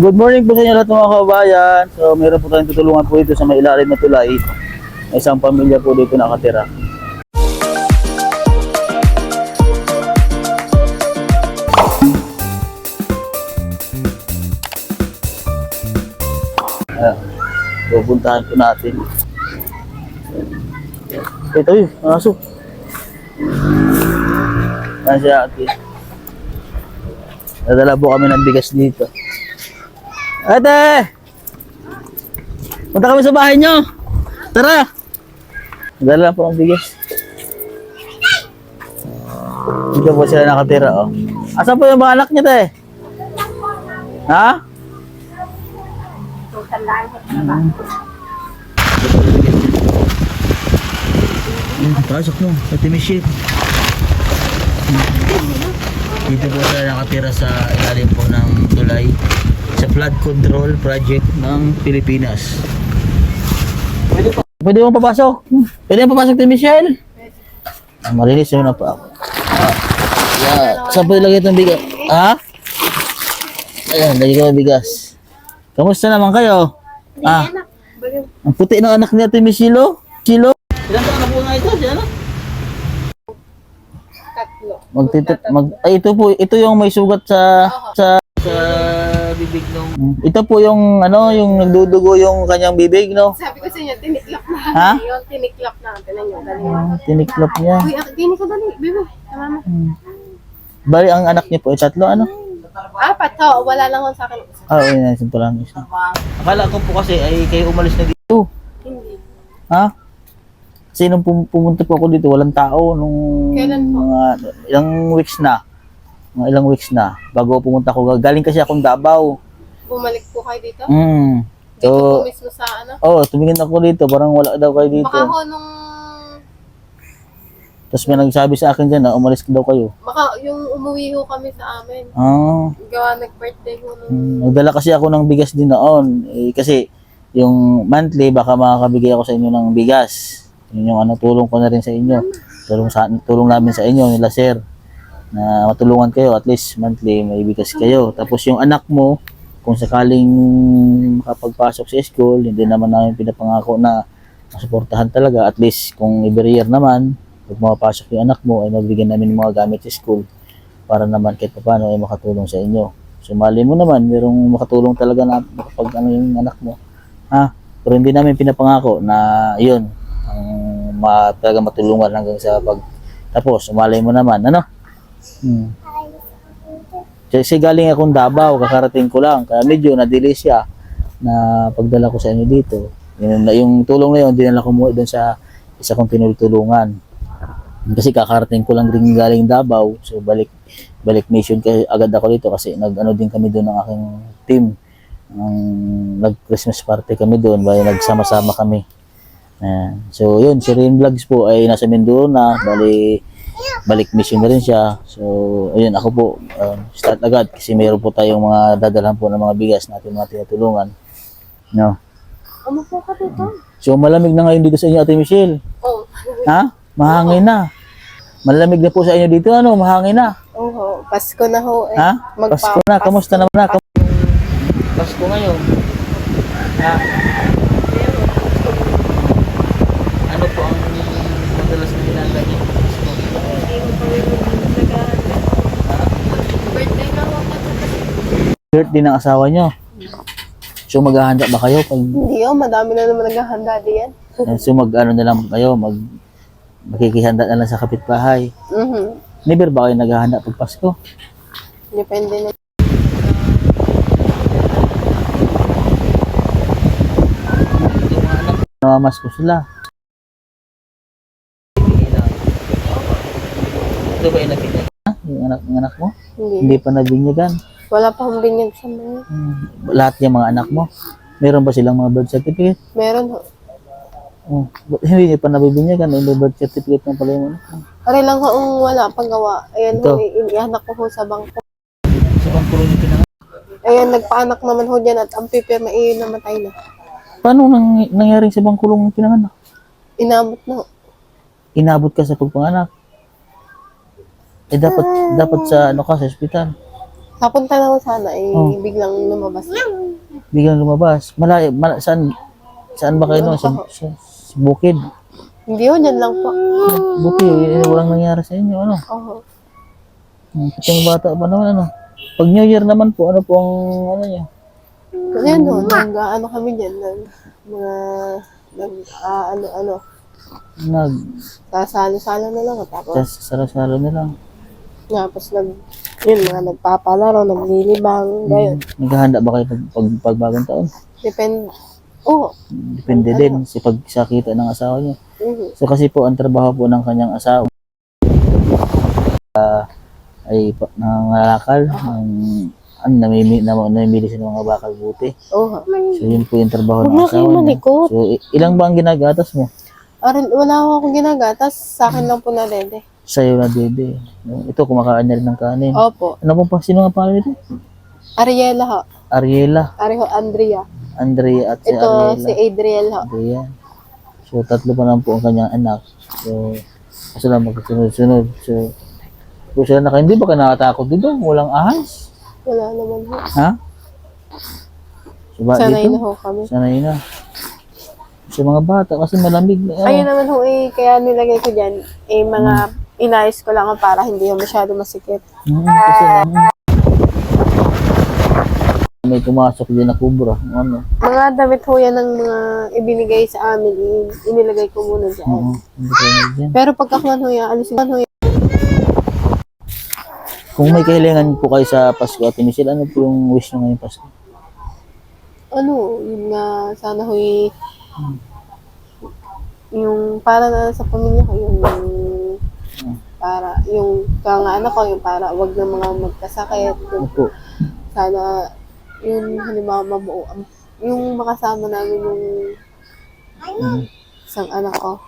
Good morning po sa inyo lahat mga kababayan. So meron po tayong tutulungan po dito sa may ilalim na tulay. May isang pamilya po dito nakatira. Pupuntahan po natin. Ito yun, aso. Yan siya ate. Nadala po kami ng bigas dito. Ate! Punta kami sa bahay nyo. Tara! Dala po ang bigas. Dito po sila nakatira, oh. Asan po yung mga anak niya, te? Ha? Pasok mo, Ate Michelle. Dito po sila nakatira sa ilalim po ng tulay sa flood control project ng Pilipinas. Pwede mo papasok? Pwede mo papasok, Ate Michelle? Marinis yun na pa ako. Saan po ilagay itong bigas? Ha? Ayan, lagay ko ng bigas. Kamusta naman kayo? Ang puti ng anak ni Ate Michelle, oh. Chilo? Ilan taon na po nga ito? Siya, ano? Ito yung may sugat sa bibig nung. Ito po yung yung nagdudugo yung kanyang bibig, no? Sabi ko sa inyo, tiniklap na. Ha? Yung tiniklap na. Tinan nyo, dali. Tiniklop niya. Uy, dini ko dali. Bibi, tama mo. Bali ang anak niya po ay tatlo, ano? Apat, ho. Wala lang ho sa akin. Oo, yun, simple lang isa. Akala ko po kasi ay kayo umalis na dito. Hindi. Ha? Kasi nung pumunta po ako dito, walang tao nung Kailan po? mga ilang weeks na. Mga ilang weeks na. Bago pumunta ako, galing kasi akong Davao. Bumalik po kayo dito? So, Dito po mismo sa ano? tumingin ako dito, parang wala daw kayo dito. Baka ho nung... Tapos may nagsabi sa akin dyan na umalis daw kayo. Baka yung umuwi ho kami sa amin. Gawa nag-birthday ho nung... Nagdala kasi ako ng bigas din noon. Kasi yung monthly, baka makakabigay ako sa inyo ng bigas. Yun yung tulong ko na rin sa inyo. Tulong namin sa inyo, nila sir. Na matulungan kayo, at least monthly may bigas kayo. Tapos yung anak mo, kung sakaling makapagpasok sa school, hindi naman namin pinapangako na masuportahan talaga. At least kung every year naman, pag mapapasok yung anak mo, ay mabigyan namin ng mga gamit sa school para naman kahit paano ay makatulong sa inyo. So mali mo naman, merong makatulong talaga na kapag yung anak mo. Ha? Pero hindi namin pinapangako na yun, ang talaga matulungan hanggang sa tapos, malay mo naman, ano? Kasi galing akong Davao, kakarating ko lang, kaya medyo nadili siya na pagdala ko sa inyo dito. Yung tulong na yun, dinala ko mo doon sa isa kong tinutulungan. Kasi kakarating ko lang rin galing Davao, so balik mission agad ako dito kasi din kami doon ng aking team. Nag-Christmas party kami doon, nagsama-sama kami. So yun, si Rain Vlogs po ay nasa Mindoro na, balik mission na rin siya. So ayun, ako po start agad kasi mayroon po tayong mga dadalhan po ng mga bigas natin mga tinutulungan, no? Umupo ka dito? So malamig na ngayon dito sa inyo, Ate Michelle. Oo. Ha? Mahangin na. Malamig na po sa inyo dito, ano? Mahangin na. Oo, Pasko na ho. Ha? Pasko na, kamusta naman na? Pasko ngayon. Ha? Ano po ang madalas na ginagawa niyo? Birthday na ho. Birthday ng asawa niyo. So maghahanda ba kayo pag Hindi ho, madami na naman naghahanda diyan. so na lang kayo, makikihanda na lang sa kapitbahay. Never ba kayo naghahanda pag Pasko? Depende na. Namamas ko sila. Ito ba yung nabinyagan? Yung anak mo? Hindi pa nabinyagan. Wala pa akong binyag sa mga. Lahat yung mga anak mo? Meron ba silang mga birth certificate? Meron ho. Hindi pa nabibinyagan. May birth certificate ng pala yung anak mo. Pare lang ho ang wala pagawa. Ayan Ito. ho, inianak ko ho sa bangko. Sa bangko rin yung pinanganak. Ayan, nagpaanak naman ho dyan at ang pipirma namatay na. Paano nangyaring sa bangkulong pinanganak? Inabot na ho. Inabot ka sa pagpanganak. Dapat sa sa ospital. Papunta na ako sana, Oh. biglang lumabas. Biglang lumabas. Saan ba kayo no? Sa bukid. Hindi ho, dyan lang po. Buti, walang nangyari sa inyo, ano? Oo. Yung bata pa naman, ano? Pag New Year naman po, ano po ang, ano niya? Yan ho, ano kami dyan, mga, ano, sasalo-salo na lang. Tapos, Sara-sara na lang. yun, mga nagpapalaro, naglilibang, gayon. Naghahanda ba kayo pag bagong taon? Depende. Oo. Depende din sa pagsakita ng asawa niya. Mhm. So kasi po, ang trabaho po ng kanyang asawa ay nangangalakal, namimili siya ng mga bakal buti. Oo. So yun po yung trabaho Huwag ng na kayo asawa niya. malikot. So ilang ba ang ginagatas mo? Wala akong ginagatas, sa akin lang po na dede. Sa'yo na dede. Ito, kumakain na rin ng kanin. Opo. Ano po sino nga pangalan nito? Ariela ho. Ariela, Ariho Andrea. Andrea at si Ito, Ariela. si Adriel ho. Andrea. So tatlo pa lang po ang kanyang anak. So kasi lang magkasunod-sunod. So kung sila hindi ba ka nakatakot dito? Walang ahas? Wala naman ho. Ha? So, ba, Sanay dito? na ho kami. Sanay na. Sa mga bata kasi malamig na. Ayun naman ho kaya nilagay ko dyan, mga inayos ko lang ho para hindi ho masyado masikip. Kasi may pumasok din na kubra. Ano? Mga damit ho yan ng mga ibinigay sa amin, inilagay ko muna dyan. Hindi ko na dyan. Pero pagkakuan ho yan, alisin ho yan. Kung may kahilingan po kayo sa Pasko at Michelle, ano po yung wish nyo ngayong Pasko? Ano, yun nga, sana ho yung para na sa pamilya ko, yung para, yung kanga anak ko, yung para wag na mga magkasakit. Ano po? Sana, yun, halimbawa mabuo, yung makasama namin yung isang anak ko.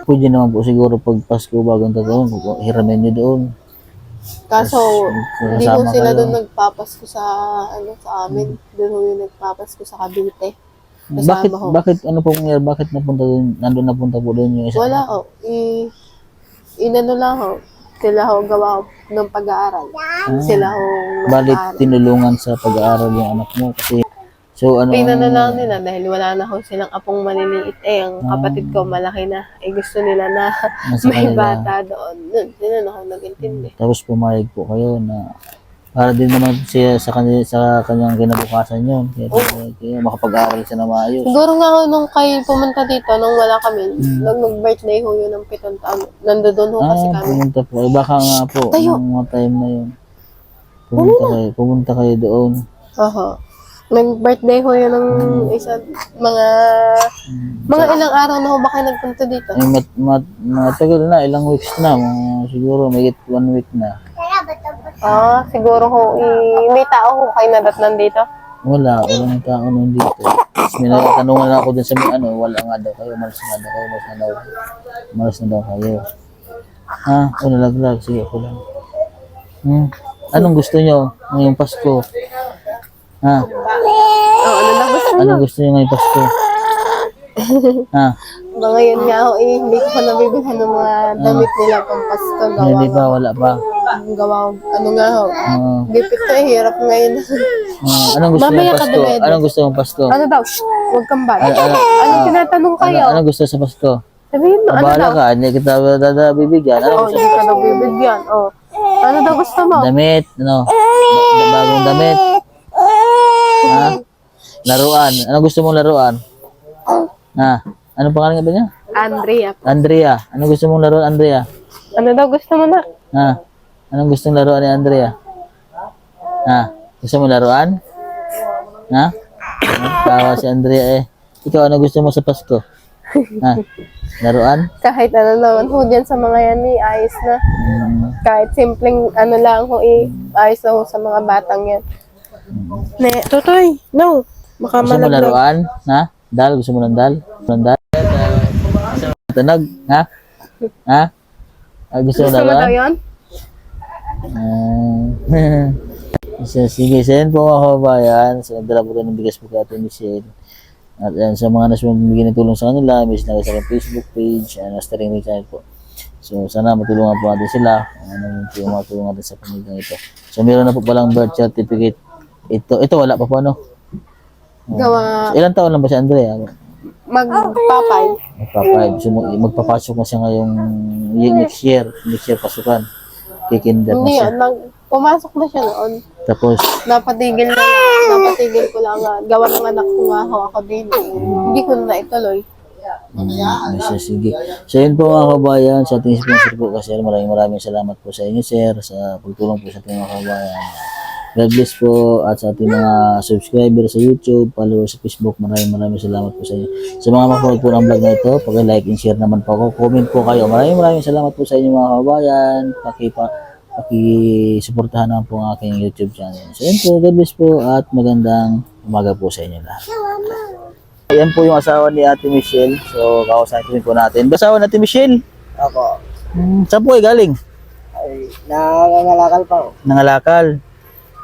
Pwede naman po siguro pag Pasko bagong taon, hiramin nyo doon. Kaso, hindi ko kasama sila kayo. doon nagpapasko sa amin. Doon ho yung nagpapasko sa Cavite. Kasama ho. Bakit ano po nangyari? Bakit napunta doon? Nandun napunta po doon yung isa? Wala ho. Inano lang ho. Sila ho gawa ho ng pag-aaral. Sila ho Balit nag-aaral. tinulungan sa pag-aaral yung anak mo kasi so ano Inano lang nila dahil wala na ho silang apong maliliit. Ang kapatid ko malaki na. Gusto nila na nasa may kanila. bata doon. Sila na ho nag-intindi. Tapos pumayag po kayo na para din naman siya sa kanyang kinabukasan yun. Kaya makapag-aaral siya na maayos. Siguro nga ho nung kayo pumunta dito, nung wala kami, nag-birthday ho yun ng 7 taon. Nandoon ho kasi kami. Pumunta po. Baka nga po, Tayo. yung mga time na yun. Pumunta kayo doon. Oho. Nag-birthday ho yun ng isa, mga ilang araw na ho ba kayo nagpunta dito? Ay, matagal na, ilang weeks na. Siguro may 1 week na. Siguro ho, may tao ho kayo nadatnan dito? Walang tao nung dito. Tapos may natatanungan na ako dun sa may wala nga daw kayo, malas na daw kayo. Nalaglag, sige ako lang. Anong gusto nyo ngayong Pasko? Ano na gusto? Anong gusto nyo ngayong Pasko? Ba ngayon nga ho, hindi ko pa nabibilhan ng mga damit nila pang Pasko. Hindi pa, wala pa. Ano nga ho, gipit na hirap ngayon. Anong gusto Mamaya mong ka Pasko? dumed. Anong gusto mong Pasko? Ano daw? Huwag kang bad. Ano tinatanong kayo? Anong gusto sa Pasko? Sabihin mo, ano Bahala daw? ka, hindi kita bibigyan. Ano gusto Hindi ka daw bibigyan. Ano daw gusto mo? Damit, bagong damit. Laruan. Ano gusto mong laruan? Ano pangalan nga ba niya? Andrea. Andrea. Ano gusto mong laruan, Andrea? Ano daw gusto mo na? Anong gustong laruan ni Andrea? Gusto mo laruan? Tawa si Andrea eh. Ikaw, ano gusto mo sa Pasko? Laruan? Kahit ano naman ho dyan sa mga yan ayos na. Kahit simpleng ano lang ho ayos na ho sa mga batang yan. Tutoy, no. Baka Gusto mo malaglag. laruan? Dal? Gusto mo ng dal? Dal? Tunog? Gusto mo Gusto mo daw laruan? yun? Sige, send po mga kababayan. So, nagdala po tayo ng bigas po kay Ate Michelle. At yan, sa mga nasa magbibigay ng tulong sa kanila, may sinagay sa aking Facebook page, nasa ring channel po. So sana matulungan po natin sila. Ano yung matulungan natin sa pamilya ito. So meron na po palang birth certificate. Ito wala pa po ano. Gawa, So, ilang taon lang ba si Andrea? magpapay. Magpa-5. So magpapasok na siya ngayong next year pasukan. Kikinder na Hindi siya. yan, pumasok na siya noon. Tapos Napatigil ko lang nga. Gawa ng anak ko nga ako din. Hindi ko na ituloy. siya, sige. So yun po mga kabayan, sa ating sponsor po kasi maraming salamat po sa inyo sir, sa pagtulong po sa ating mga kabayan. God bless po at sa ating mga subscriber sa YouTube, follower sa Facebook, maraming salamat po sa inyo. Sa mga mapanood po ng vlog na ito, paki-like and share naman po ako, comment po kayo. Maraming salamat po sa inyo mga kabayan. Paki-suportahan naman po ang aking YouTube channel. So yun po, God bless po at magandang umaga po sa inyo lahat. Ayan po yung asawa ni Ate Michelle. So, kakausapin po natin. Asawa ni Ate Michelle? Ako, Saan po kayo galing? ay nangangalakal pa ako. Nangalakal.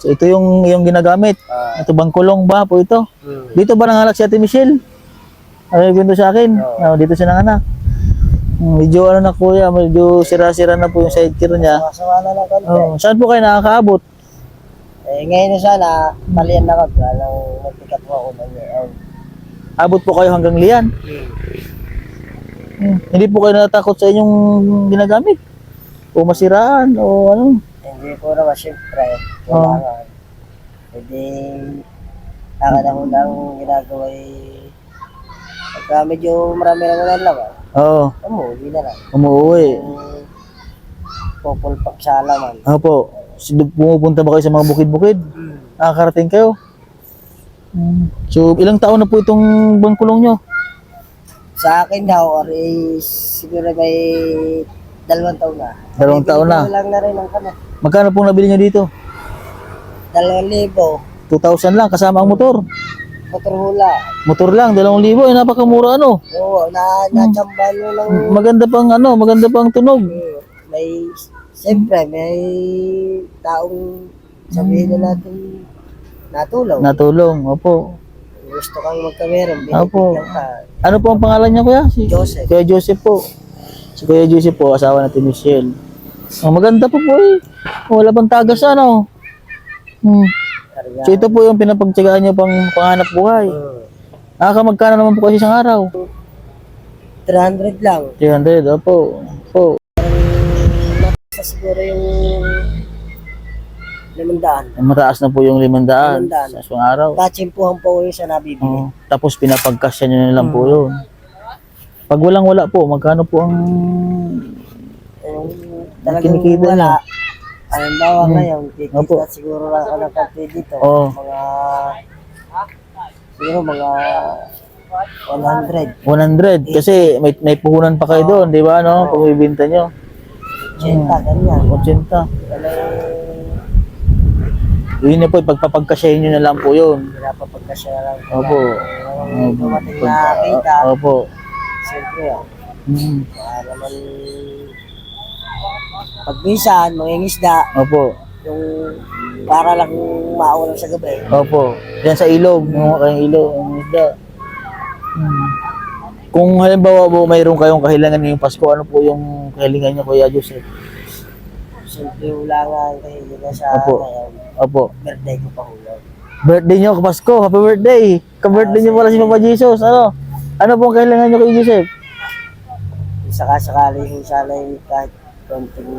So, ito yung ginagamit. Ito bang kulong ba po ito? Dito ba nangalak si Ate Michelle? Ano yung kwento sa akin? Dito siya nanganak. Medyo ano na kuya, medyo sira-sira na po yung sidecar niya. Masama na ng konti. Saan po kayo nakakaabot? Ngayon na sana, malian na ako. Walang magpikat mo ako na niya. Abot po kayo hanggang liyan. Hindi po kayo natatakot sa inyong ginagamit? O masiraan o ano? Hindi ko naman siyempre. Kailangan. Hindi, akin ako lang ginagawa pagka medyo marami na naman laman. Oo, Umuwi na lang. umuwi. Pupulpak sa alaman. Opo. Pumupunta ba kayo sa mga bukid-bukid? Nakakarating kayo? So, ilang taon na po itong bangkulong nyo? Sa akin daw, siguro may 2 taon na. 2 taon na. Lang na rin ang kano. Magkano pong nabili nyo dito? 2,000. 2,000 lang kasama ang motor. Motor hula. Motor lang, 2,000. Napakamura ano. Oo, nachamba nyo lang. Maganda pang tunog. May, siyempre, may taong sabihin na natin natulong. Natulong, opo. Gusto kang magkameron, Opo. binibigyan ka. Ano po ang pangalan niya kuya? Joseph. Kuya Joseph po. Si Kuya Joseph po, asawa natin Michelle. Maganda po po eh. Wala pang tagas ano. So ito po yung pinapagtsagaan niyo pang panghanap buhay. Magkano naman po kasi isang araw? 300 lang. 300, opo. Opo. Mataas siguro yung 500. Mataas na po yung 500 500. sa isang araw. Tatsimpuhan po yung sa nabibili. Oo. Tapos pinapagkasya nyo na lang po yun. Pag wala po, magkano po ang Yung talagang kinikita wala. Halimbawa ngayon, kikita Opo. siguro lang ako ng konti dito. Oo. Siguro mga 100. 100? Kasi may puhunan pa kayo doon, di ba? No? Kung ibinta nyo. 80, ganyan. 80. Yun na po, pagpapagkasyahin nyo na lang po yun. Pinapapagkasya lang. Opo. Dumating na kita. Opo. Siyempre, kaya naman pagbisan, mangingisda, Opo. yung para lang maulam sa gabi. Opo. Yan sa ilog, yung kayong ilog, ang isda. Kung halimbawa po mayroon kayong kahilangan ngayong Pasko, ano po yung kahilingan niyo Kuya Joseph? Siyempre, wala nga kayo na sa Opo. ngayon. Opo. Birthday ko pa hulog. Birthday niyo Pasko, happy birthday. Ka-birthday niyo pala si Papa Jesus. Ano po ang kahilangan niyo Kuya Joseph? Saka-sakali yung sana yung kahit konting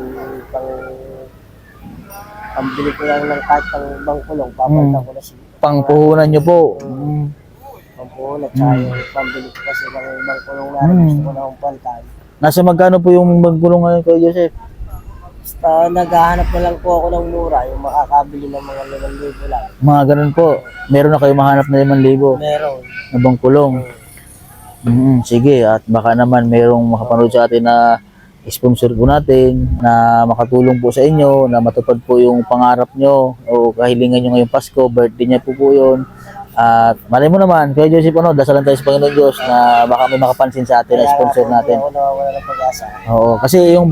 pambili ko lang ng kahit pang bangkulong, papalitan ko na si Pangpuhunan niyo po. pampuhon at saka yung pambili ko kasi ng bangkulong na rin gusto ko na akong palitan. Nasa magkano po yung magkulong ngayon Kuya Joseph? Basta naghahanap na lang po ako ng mura, yung makakabili ng mga 5,000 lang. Mga ganun po. Meron na kayo mahanap na 5,000 Meron. na bangkulong. Sige, at baka naman mayroong makapanood sa atin na sponsor po natin na makatulong po sa inyo, na matupad po yung pangarap nyo o kahilingan nyo ngayong Pasko, birthday niya po yun. At malay mo naman, Kuya Joseph, dasalan tayo sa Panginoon Diyos na baka may makapansin sa atin na sponsor natin. Kaya ako nawawala ng pag-asa. Oo, kasi yung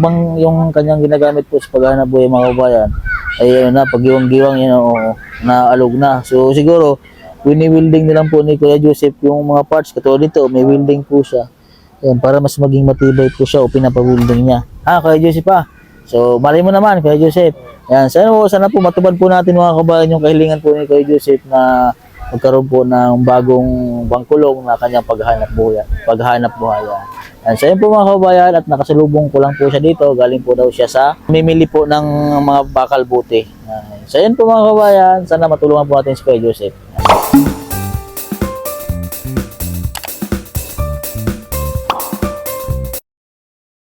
kanyang ginagamit po sa paghahanap buhay mga kabayan, ay na, pag-giwang-giwang yun, naalog na. So siguro, wini-wielding nilang po ni Kuya Joseph yung mga parts, katulad nito, may wielding po siya. Yan, para mas maging matibay po siya o pinapabuilding niya. Kuya Joseph pa. So, malay mo naman, Kuya Joseph. Yan, sana po matupad po natin mga kabayan yung kahilingan po ni Kuya Joseph na magkaroon po ng bagong bangkulong na kanyang paghahanap buhay. Yan, sa po mga kabayan at nakasalubong ko lang po siya dito. Galing po daw siya sa mimili po ng mga bakal buti. Yan. So, yan po mga kabayan. Sana matulungan po natin si Kuya Joseph.